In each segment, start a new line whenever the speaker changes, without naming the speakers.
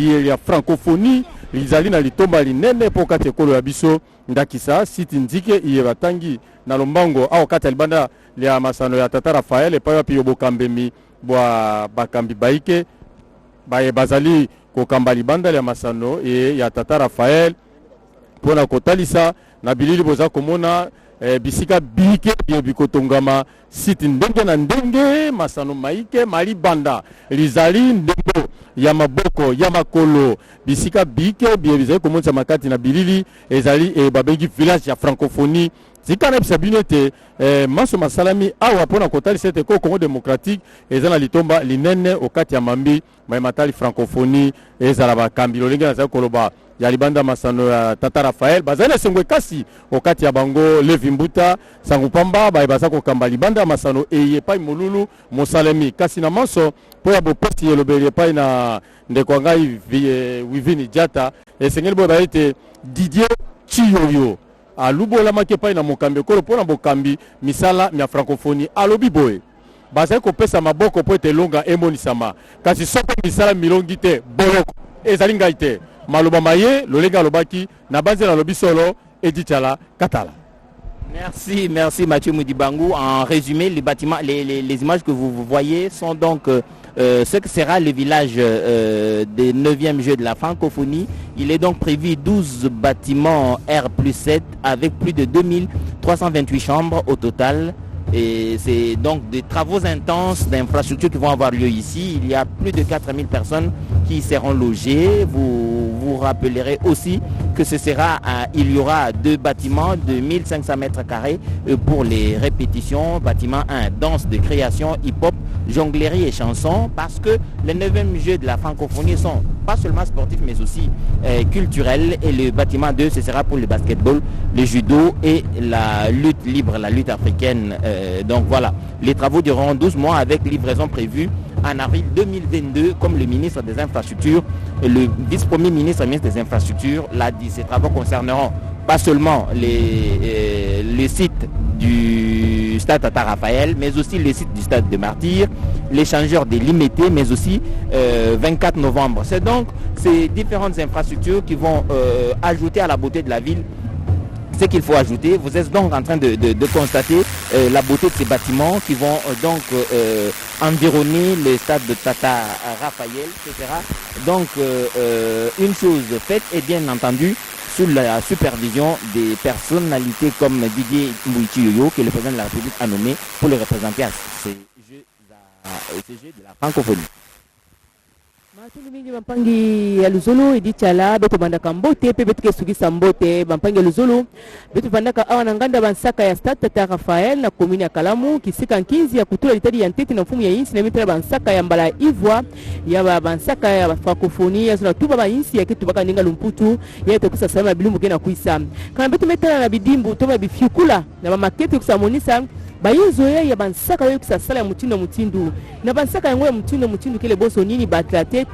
ya francophonie lizali na litomba linene po kati ekolo ya biso ndakisa site ndike iye batangi na lombango au kati libanda ya masano ya Tata Raphael epa ya piyo bokambemi bwa bakambi baike baye bazali kokamba libanda ya masano ya Tata Raphael pona kotalisa na bilili boza komona bisika bike bikotongama site ndenge na ndenge masano maike malibanda lizali ndembo ya maboko ya makolo bisika bike bizali komonza makati na bilili ezali babengi village ya francophonie zikana bisabinete maso masalami awa pona kotalisa ete ko Congo démocratique ezana litomba linene okati ya mambi matali francophonie ezala bakambi lolenge na za koloba ya libanda masano ya Tata Raphael bazali sengwe kasi okati ya bango Levi Mbuta Sangupamba baza kokamba libanda masano epai molulu mosalemi kasi na maso po ya bopesti elobeli epai na ndeko ngai Wivini Jata esengeli bo baite Didier Chiyoyo alubola makepai na mokambi kolo pona bokambi misala ya francophonie alobi boye bazali kopesa maboko po ete longa emonisama kasi soko misala milongi te boloko ezali ngai te maloba maye lolenga lobaki na banzela lobi solo edichala katala.
Merci Mathieu Moudibangu. En résumé, les bâtiments, les images que vous voyez sont donc ce que sera le village des 9e Jeux de la francophonie. Il est donc prévu 12 bâtiments R+7 avec plus de 2328 chambres au total. Et c'est donc des travaux intenses d'infrastructures qui vont avoir lieu ici. Il y a plus de 4000 personnes qui seront logées. Vous rappellerez aussi que il y aura 2 bâtiments de 1500 mètres carrés pour les répétitions. Bâtiment 1, danse de création, hip-hop, jonglerie et chansons, parce que les 9e Jeux de la francophonie sont pas seulement sportifs mais aussi culturels. Et le bâtiment 2, ce sera pour le basketball, le judo et la lutte libre, la lutte africaine. Donc voilà, les travaux dureront 12 mois avec livraison prévue en avril 2022, comme le ministre des Infrastructures et le vice-premier ministre des Infrastructures l'a dit. Ces travaux concerneront pas seulement le site du stade Tata Raphael, mais aussi le site du stade de Martyrs, l'échangeur des Limités, mais aussi 24 novembre. C'est donc ces différentes infrastructures qui vont ajouter à la beauté de la ville ce qu'il faut ajouter. Vous êtes donc en train de constater la beauté de ces bâtiments qui vont donc environner le stade de Tata Raphael, etc. Donc une chose faite et bien entendu sous la supervision des personnalités comme Didier Mouichiyoyo, que le président de la République a nommé pour le représenter à ces Jeux de la francophonie.
Matulu mingi bampangi ya Luzulu idichala beto bandaka mbote pe betu kesugisa mbote bampangi ya Luzulu betu bandaka awa na nganda bansaka ya stade Tata Raphael na commune ya Kalamu kisika nkinzi ya kutula litadi ya nteti na mfumu ya insi na mitala bansaka ya mbala Ivwa ya bansaka ya francophonie ya zona tuba ba insi ya kitu baka ninga lumputu ya etokusa salama bilumbu kena kuisa kana betu metala na bidimbu toba bifiukula na mamakete kusamonisa bayinzo ya bansaka yo kusasala ya mutindu na bansaka yango ya mutindu kile boso nini batlate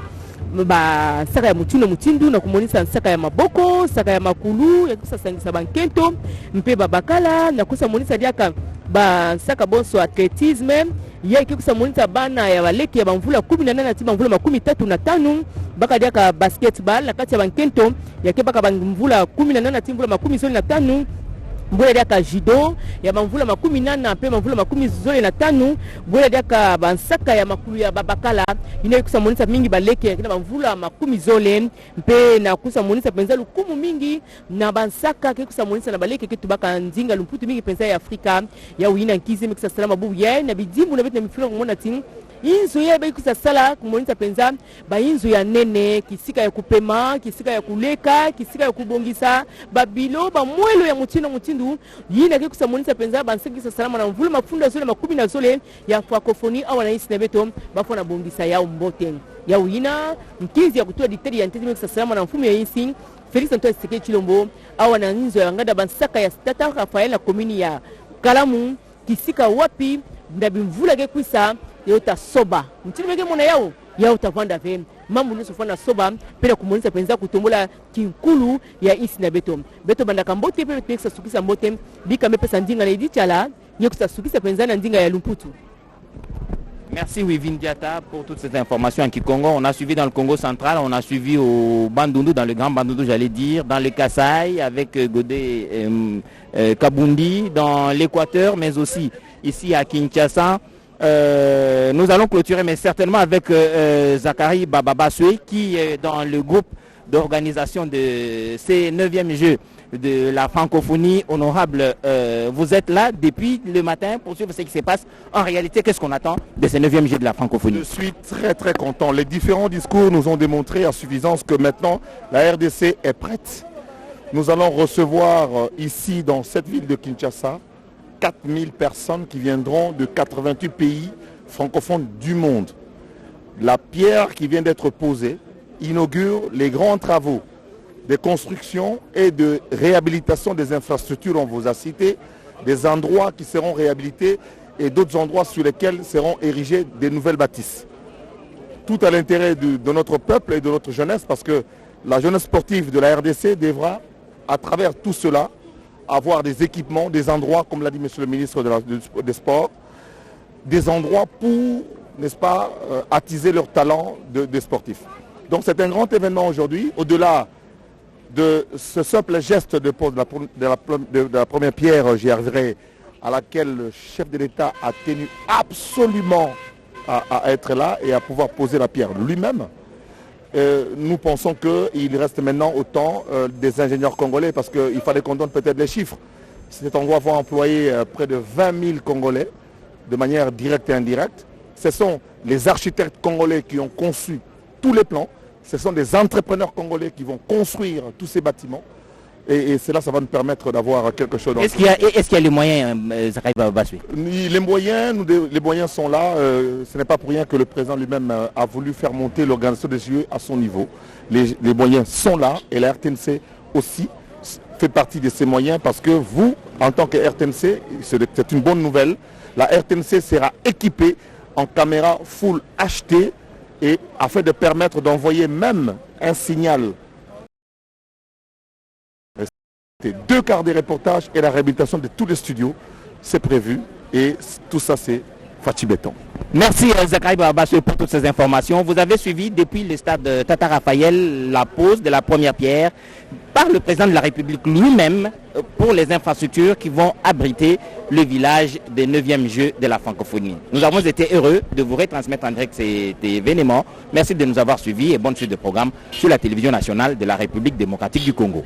ba saka ya mutindu na kumonisa nsaka ya maboko saka ya makulu ya kusasangisa bankento mpe babakala na kusamonisa diaka ba saka boso athletisme ya kusamonisa bana ya baleki ya bamvula 18 ti bamvula 35 baka diaka basketball na kati ya bankento ya baka bamvula 18 ti mvula 15 mbula diaka judo ya mamvula 18 pe mamvula 15 mbula diaka bansaka ya makulu ya babakala ina kusamonisa mingi baleke kina mamvula 10 mpe na kusamonisa penza lukumu mingi na bansaka ke kusamonisa na baleke kitu baka nzinga lumputu mingi penza ya Afrika ya uina nkizi mikisa salama bubu ya na bidimbu na bitu na mifilo kumona ting inzu ya bai kusasala kumonisa penza ba inzu ya nene kisika ya kupema kisika ya kuleka kisika ya kubongisa babilo ba mwelo ya mutindu yina ke kusamonisa penza bansiki salama na mvula mafunda zole 10 ya francophonie awa na isi na beto bafona bongisa ya mbote ya uina mkizi ya kutoa diteri ya ntezi mikisa salama na mfumu ya isi Félix Antoine Tshisekedi Tshilombo awa na inzu ya ngada bansaka ya Tata Raphael na komini ya Kalamu kisika wapi ndabi mvula ke kuisa yota soba mtini wege mona yao tavanda ve mambo nusu fana soba pela kumonisa penza kutombola kinkulu ya isi na beto bandaka mbote pe pekisa sukisa mbote bika mepesa ndinga na idichala yekusa sukisa penza na ndinga ya lumputu
Merci Wivin Diata pour toutes ces informations en Kikongo. On a suivi dans le Congo central, on a suivi au Bandundu, dans le Grand Bandundu j'allais dire, dans le Kasaï avec Godé Kabundi, dans l'Équateur, mais aussi ici à Kinshasa. Nous allons clôturer, mais certainement avec Zachary Bababaswe qui est dans le groupe d'organisation de ces 9e Jeux de la francophonie. Honorable, vous êtes là depuis le matin pour suivre ce qui se passe. En réalité, qu'est-ce qu'on attend de ces 9e Jeux de la francophonie?
Je suis très content. Les différents discours nous ont démontré à suffisance que maintenant la RDC est prête. Nous allons recevoir ici dans cette ville de Kinshasa 4000 personnes qui viendront de 88 pays francophones du monde. La pierre qui vient d'être posée inaugure les grands travaux de construction et de réhabilitation des infrastructures, on vous a cité, des endroits qui seront réhabilités et d'autres endroits sur lesquels seront érigées des nouvelles bâtisses. Tout à l'intérêt de notre peuple et de notre jeunesse, parce que la jeunesse sportive de la RDC devra, à travers tout cela, avoir des équipements, des endroits, comme l'a dit Monsieur le ministre des Sports, des endroits pour, n'est-ce pas, attiser leur talent de sportifs. Donc c'est un grand événement aujourd'hui, au-delà de ce simple geste de la première pierre, j'y arriverai, à laquelle le chef de l'État a tenu absolument à être là et à pouvoir poser la pierre lui-même. Nous pensons qu'il reste maintenant au temps des ingénieurs congolais, parce qu'il fallait qu'on donne peut-être les chiffres. Cet endroit va employer près de 20 000 Congolais de manière directe et indirecte. Ce sont les architectes congolais qui ont conçu tous les plans. Ce sont des entrepreneurs congolais qui vont construire tous ces bâtiments. Et cela, ça va nous permettre d'avoir quelque chose.
Est-ce qu'il y a les moyens, Zachary Bababaswe?
Les moyens sont là. Ce n'est pas pour rien que le président lui-même a voulu faire monter l'organisation des Jeux à son niveau. Les moyens sont là et la RTNC aussi fait partie de ces moyens, parce que vous, en tant que RTNC, c'est une bonne nouvelle. La RTNC sera équipée en caméra full HD et afin de permettre d'envoyer même un signal. 2 quarts des reportages et la réhabilitation de tous les studios, c'est prévu, et tout ça c'est Fachi Béton.
Merci Zachary Bababaswe pour toutes ces informations. Vous avez suivi depuis le stade Tata Raphaël la pose de la première pierre par le président de la République lui-même pour les infrastructures qui vont abriter le village des 9e Jeux de la francophonie. Nous avons été heureux de vous retransmettre en direct cet événement. Merci de nous avoir suivis et bonne suite de programme sur la télévision nationale de la République démocratique du Congo.